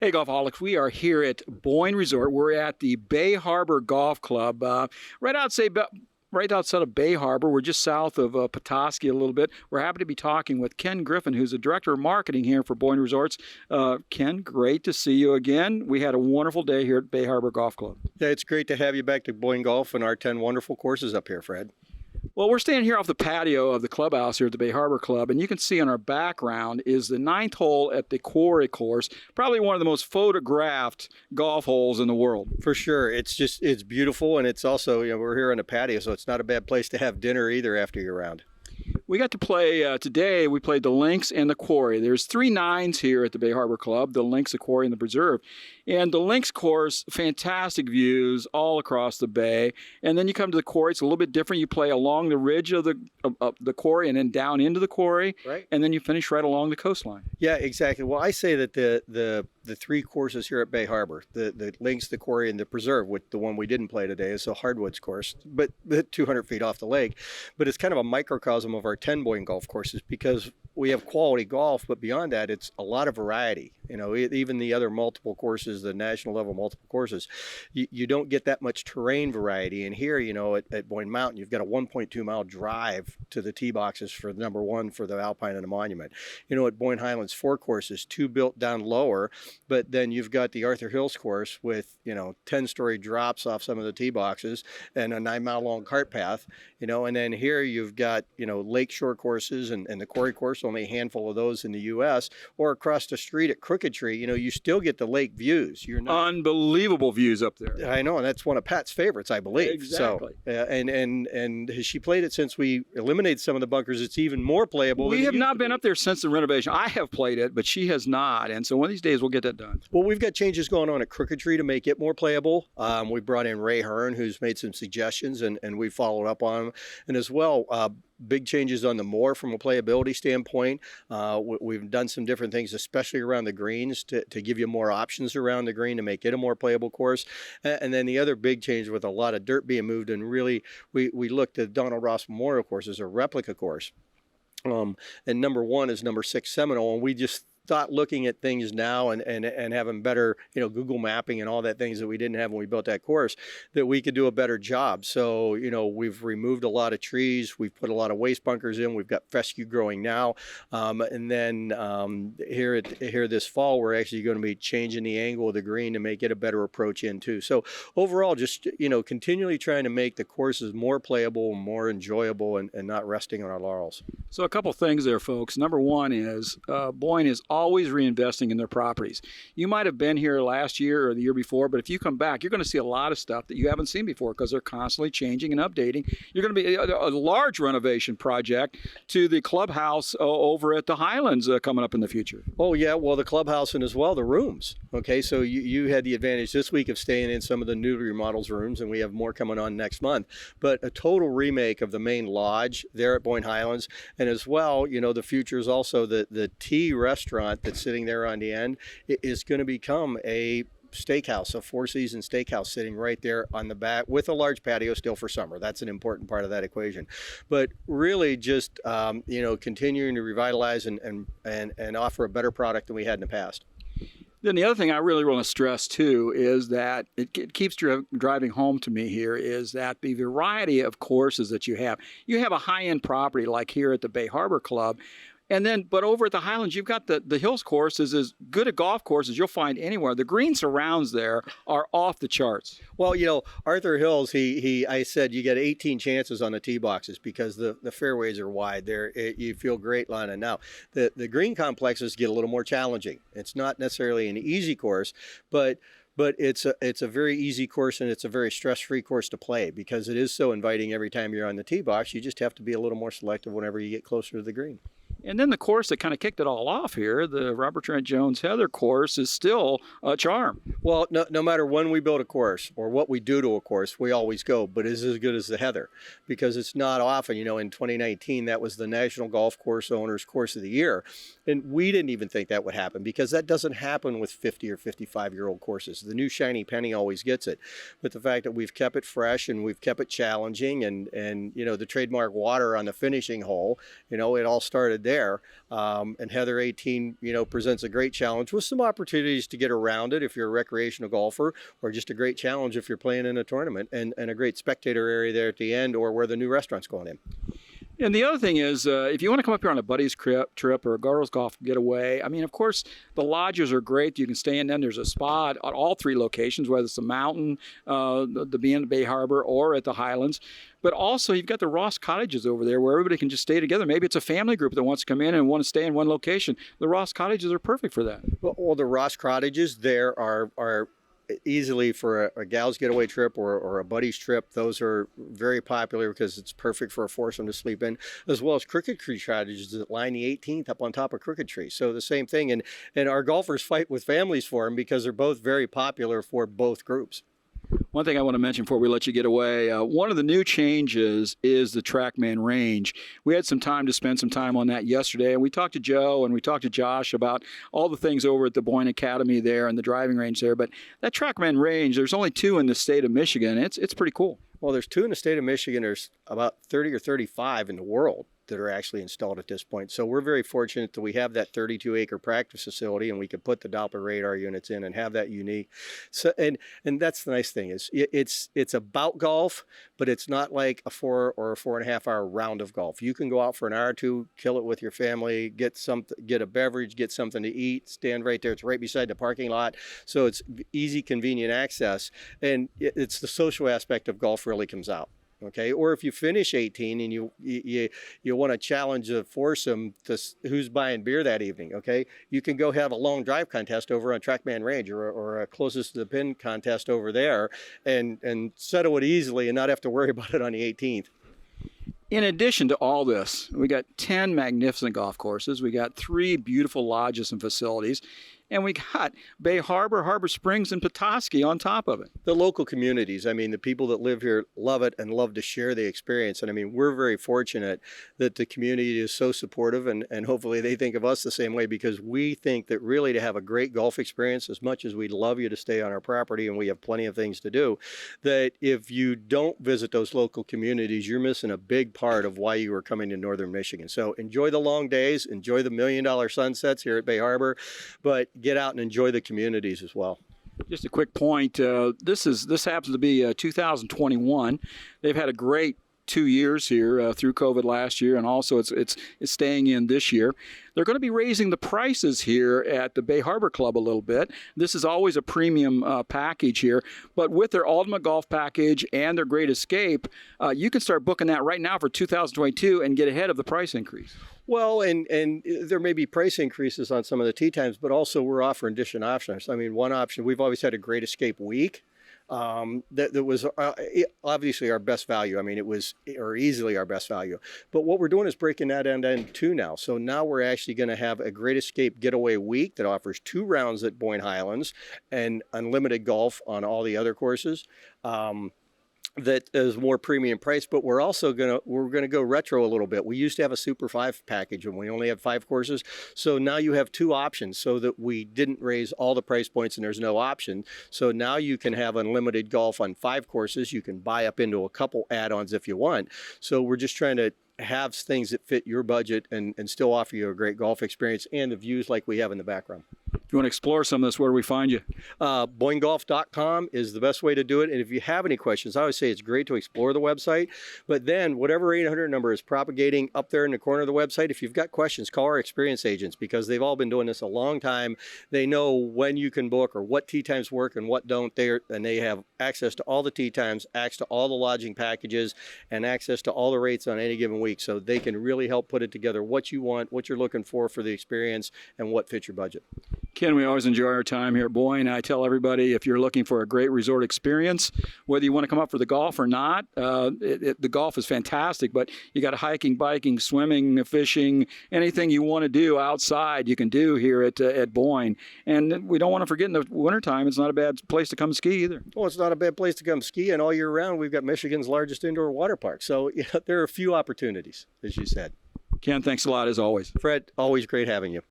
Hey, Golfaholics, we are here at BOYNE Resort. We're at the Bay Harbor Golf Club, right outside, right outside of Bay Harbor. We're just south of Petoskey a little bit. We're happy to be talking with Ken Griffin, who's the Director of Marketing here for BOYNE Resorts. Ken, great to see you again. We had a wonderful day here at Bay Harbor Golf Club. Yeah, it's great to have you back to BOYNE Golf and our 10 wonderful courses up here, Fred. Well, we're standing here off the patio of the clubhouse here at the Bay Harbor Club, and you can see on our background is the 9th hole at the Quarry course, probably one of the most photographed golf holes in the world. For sure. It's beautiful, and it's also, we're here on the patio, so it's not a bad place to have dinner either after you're around. We got to play today. We played the Links and the Quarry. There's 3 nines here at the Bay Harbor Club, the Links, the Quarry, and the Preserve. And the Links course, fantastic views all across the bay. And then you come to the Quarry. It's a little bit different. You play along the ridge of the Quarry and then down into the Quarry. Right. And then you finish right along the coastline. Yeah, exactly. Well, I say that the 3 courses here at Bay Harbor, the Links, the Quarry, and the Preserve, with the one we didn't play today is a hardwoods course, but 200 feet off the lake. But it's kind of a microcosm of our 10 BOYNE golf courses because we have quality golf, but beyond that, it's a lot of variety. Even the other multiple courses, the national level multiple courses, you don't get that much terrain variety. And here, at BOYNE Mountain, you've got a 1.2 mile drive to the tee boxes for the number 1 for the Alpine and the Monument. At BOYNE Highlands, 4 courses, 2 built down lower, but then you've got the Arthur Hills course with, 10-story drops off some of the tee boxes and a 9-mile long cart path, and then here you've got, lakeshore courses and the Quarry course, only a handful of those in the U.S., or across the street at Crooked Tree, you still get the lake views. You're not... Unbelievable views up there. I know, and that's one of Pat's favorites, I believe. Exactly. So, and has she played it since we eliminated some of the bunkers? It's even more playable. We have not been up there since the renovation. I have played it, but she has not. And so one of these days we'll get that done. Well, we've got changes going on at Crooked Tree to make it more playable. We brought in Ray Hearn, who's made some suggestions, and we followed up on them. And as well, big changes on the Moor from a playability standpoint. We've done some different things, especially around the greens, to give you more options around the green to make it a more playable course. And then the other big change with a lot of dirt being moved, and really we looked at Donald Ross Memorial Course as a replica course. And number 1 is number 6 Seminole, and we just thought, looking at things now and having better, Google mapping and all that things that we didn't have when we built that course, that we could do a better job. So, we've removed a lot of trees. We've put a lot of waste bunkers in. We've got fescue growing now. And then here this fall, we're actually going to be changing the angle of the green to make it a better approach in too. So overall, just, continually trying to make the courses more playable, more enjoyable, and not resting on our laurels. So a couple things there, folks. Number 1 is BOYNE is always reinvesting in their properties. You might have been here last year or the year before, but if you come back, you're going to see a lot of stuff that you haven't seen before because they're constantly changing and updating. You're going to be a large renovation project to the clubhouse over at the Highlands coming up in the future. Oh, yeah. Well, the clubhouse and as well the rooms. Okay, so you had the advantage this week of staying in some of the newly remodeled rooms, and we have more coming on next month. But a total remake of the main lodge there at BOYNE Highlands, and as well, the future is also the tea restaurant that's sitting there on the end. It is going to become a steakhouse, a 4-season steakhouse sitting right there on the back with a large patio still for summer. That's an important part of that equation. But really just, continuing to revitalize and offer a better product than we had in the past. Then the other thing I really want to stress too is that it keeps driving home to me here is that the variety of courses that you have a high-end property like here at the Bay Harbor Club. And then, but over at the Highlands, you've got the Hills course is as good a golf course as you'll find anywhere. The green surrounds there are off the charts. Well, Arthur Hills, I said you get 18 chances on the tee boxes because the fairways are wide. You feel great lining. Now, the green complexes get a little more challenging. It's not necessarily an easy course, but it's a very easy course, and it's a very stress-free course to play because it is so inviting every time you're on the tee box. You just have to be a little more selective whenever you get closer to the green. And then the course that kind of kicked it all off here, the Robert Trent Jones Heather course, is still a charm. Well, no matter when we build a course or what we do to a course, we always go, but it's as good as the Heather because it's not often. In 2019, that was the National Golf Course Owners Course of the Year. And we didn't even think that would happen because that doesn't happen with 50 or 55-year-old courses. The new shiny penny always gets it. But the fact that we've kept it fresh and we've kept it challenging and the trademark water on the finishing hole, it all started there. there. And Heather 18, presents a great challenge with some opportunities to get around it if you're a recreational golfer, or just a great challenge if you're playing in a tournament, and a great spectator area there at the end, or where the new restaurant's going in. And the other thing is, if you want to come up here on a buddy's trip or a girls' golf getaway, I mean, of course, the lodges are great. You can stay in them. There's a spot at all three locations, whether it's the Mountain, the Bay Harbor, or at the Highlands. But also, you've got the Ross Cottages over there where everybody can just stay together. Maybe it's a family group that wants to come in and want to stay in one location. The Ross Cottages are perfect for that. Well, the Ross Cottages there are easily for a gal's getaway trip or a buddy's trip. Those are very popular because it's perfect for a foursome to sleep in, as well as Crooked Tree cottages that line the 18th up on top of Crooked Tree. So the same thing, and our golfers fight with families for them because they're both very popular for both groups. One thing I want to mention before we let you get away, one of the new changes is the Trackman Range. We had some time to spend some time on that yesterday, and we talked to Joe and we talked to Josh about all the things over at the BOYNE Academy there and the driving range there. But that Trackman Range, there's only 2 in the state of Michigan. It's pretty cool. Well, there's 2 in the state of Michigan. There's about 30 or 35 in the world that are actually installed at this point. So we're very fortunate that we have that 32-acre practice facility, and we could put the Doppler radar units in and have that unique. So and that's the nice thing is it's about golf, but it's not like a 4 or a 4.5 hour round of golf. You can go out for an hour or two, kill it with your family, get a beverage, get something to eat, stand right there. It's right beside the parking lot, so it's easy, convenient access, and it's the social aspect of golf really comes out. Okay, or if you finish 18 and you want to challenge a foursome to who's buying beer that evening, okay, you can go have a long drive contest over on Trackman Range, or a closest to the pin contest over there, and settle it easily and not have to worry about it on the 18th. In addition to all this, we got 10 magnificent golf courses. We got 3 beautiful lodges and facilities. And we got Bay Harbor, Harbor Springs, and Petoskey on top of it. The local communities, I mean, the people that live here love it and love to share the experience. And I mean, we're very fortunate that the community is so supportive, and hopefully they think of us the same way, because we think that really to have a great golf experience, as much as we'd love you to stay on our property and we have plenty of things to do, that if you don't visit those local communities, you're missing a big part of why you are coming to Northern Michigan. So enjoy the long days, enjoy the $1 million sunsets here at Bay Harbor, but get out and enjoy the communities as well. Just a quick point. This happens to be 2021. They've had a great 2 years here through COVID last year, and also it's staying in this year. They're going to be raising the prices here at the Bay Harbor Club a little bit. This is always a premium package here, but with their Ultimate Golf Package and their Great Escape, you can start booking that right now for 2022 and get ahead of the price increase. Well, and there may be price increases on some of the tee times, but also we're offering additional options. I mean, one option, we've always had a Great Escape week. That was obviously our best value. I mean, it was easily our best value. But what we're doing is breaking that end to end too now. So now we're actually going to have a Great Escape getaway week that offers 2 rounds at Boyne Highlands and unlimited golf on all the other courses. That is more premium price, but we're also gonna go retro a little bit. We used to have a Super 5 package and we only had 5 courses. So now you have 2 options, so that we didn't raise all the price points and there's no option. So now you can have unlimited golf on 5 courses. You can buy up into a couple add-ons if you want. So we're just trying to have things that fit your budget and still offer you a great golf experience and the views like we have in the background. If you want to explore some of this, where do we find you? BOYNEGolf.com is the best way to do it. And if you have any questions, I always say it's great to explore the website. But then whatever 800 number is propagating up there in the corner of the website, if you've got questions, call our experience agents, because they've all been doing this a long time. They know when you can book or what tee times work and what don't. And they have access to all the tee times, access to all the lodging packages, and access to all the rates on any given week. So they can really help put it together, what you want, what you're looking for the experience, and what fits your budget. Ken, we always enjoy our time here at BOYNE. I tell everybody, if you're looking for a great resort experience, whether you want to come up for the golf or not, the golf is fantastic, but you got hiking, biking, swimming, fishing, anything you want to do outside, you can do here at BOYNE. And we don't want to forget, in the wintertime, it's not a bad place to come ski either. Well, it's not a bad place to come ski, and all year round, we've got Michigan's largest indoor water park. So there are a few opportunities, as you said. Ken, thanks a lot, as always. Fred, always great having you.